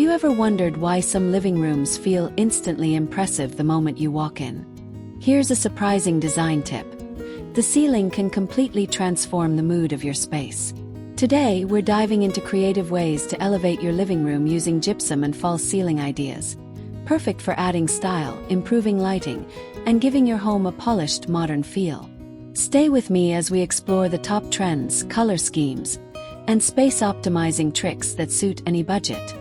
you ever wondered why some living rooms feel instantly impressive the moment you walk in? Here's a surprising design tip. The ceiling can completely transform the mood of your space. Today, we're diving into creative ways to elevate your living room using gypsum and false ceiling ideas. Perfect for adding style, improving lighting, and giving your home a polished, modern feel. Stay with me as we explore the top trends, color schemes, and space-optimizing tricks that suit any budget.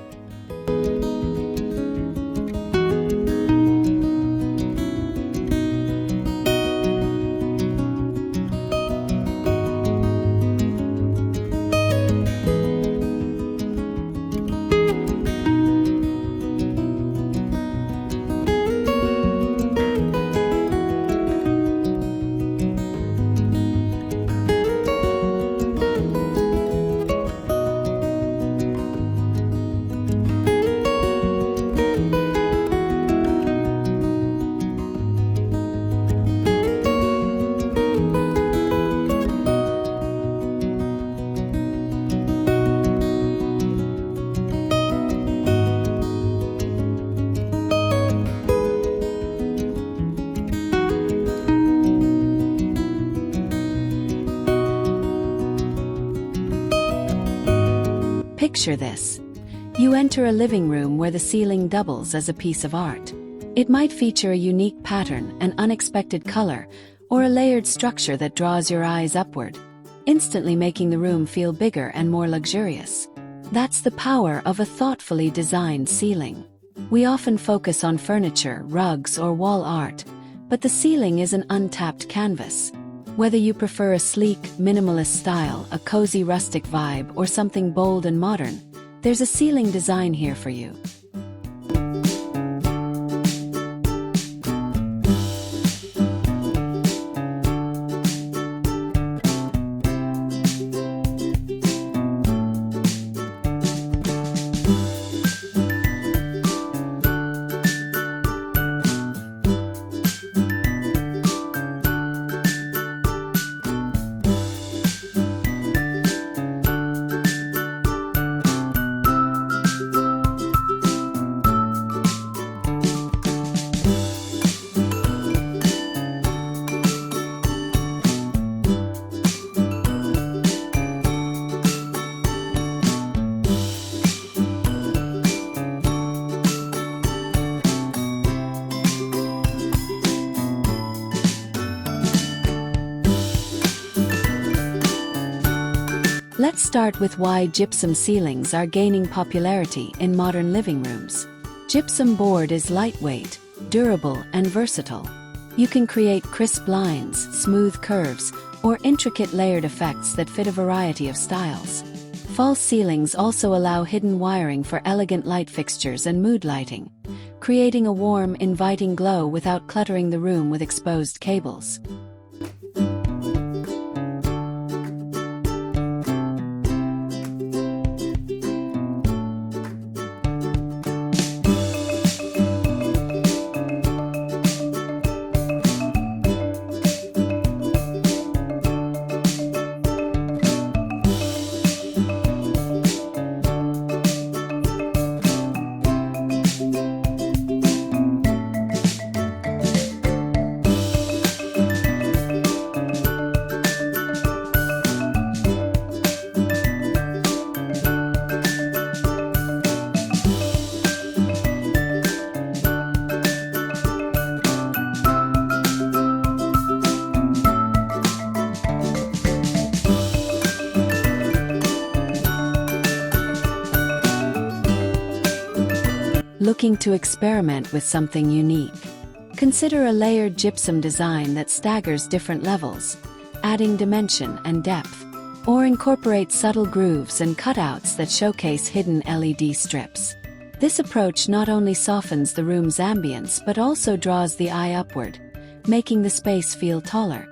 Picture this. You enter a living room where the ceiling doubles as a piece of art. It might feature a unique pattern, an unexpected color, or a layered structure that draws your eyes upward, instantly making the room feel bigger and more luxurious. That's the power of a thoughtfully designed ceiling. We often focus on furniture, rugs, or wall art, but the ceiling is an untapped canvas. Whether you prefer a sleek, minimalist style, a cozy rustic vibe, or something bold and modern, there's a ceiling design here for you. Let's start with why gypsum ceilings are gaining popularity in modern living rooms. Gypsum board is lightweight, durable, and versatile. You can create crisp lines, smooth curves, or intricate layered effects that fit a variety of styles. False ceilings also allow hidden wiring for elegant light fixtures and mood lighting, creating a warm, inviting glow without cluttering the room with exposed cables. Looking to experiment with something unique? Consider a layered gypsum design that staggers different levels, adding dimension and depth, or incorporate subtle grooves and cutouts that showcase hidden LED strips. This approach not only softens the room's ambience but also draws the eye upward, making the space feel taller.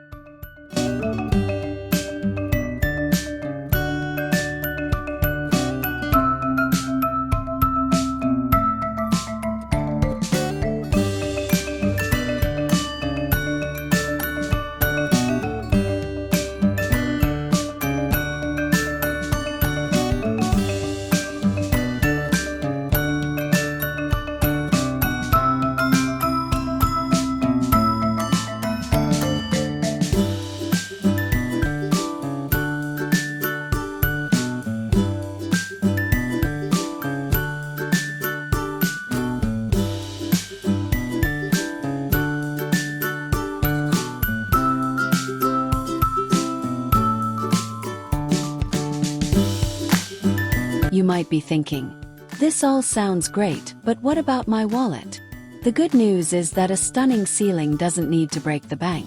might be thinking, this all sounds great, but what about my wallet? The good news is that a stunning ceiling doesn't need to break the bank.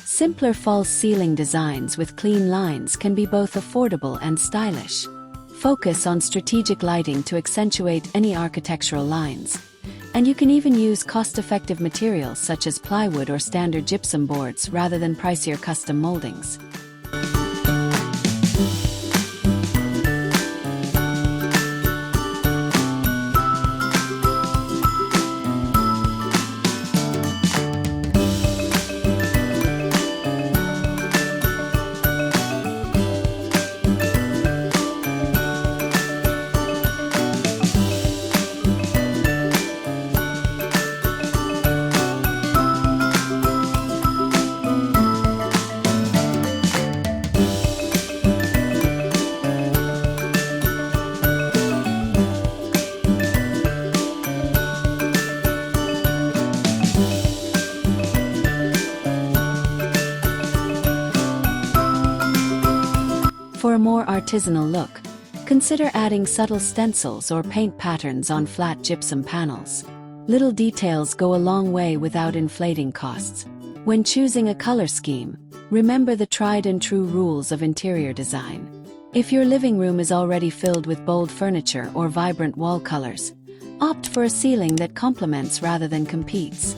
Simpler false ceiling designs with clean lines can be both affordable and stylish. Focus on strategic lighting to accentuate any architectural lines. And you can even use cost-effective materials such as plywood or standard gypsum boards rather than pricier custom moldings. For a more artisanal look, consider adding subtle stencils or paint patterns on flat gypsum panels. Little details go a long way without inflating costs. When choosing a color scheme, remember the tried and true rules of interior design. If your living room is already filled with bold furniture or vibrant wall colors, opt for a ceiling that complements rather than competes.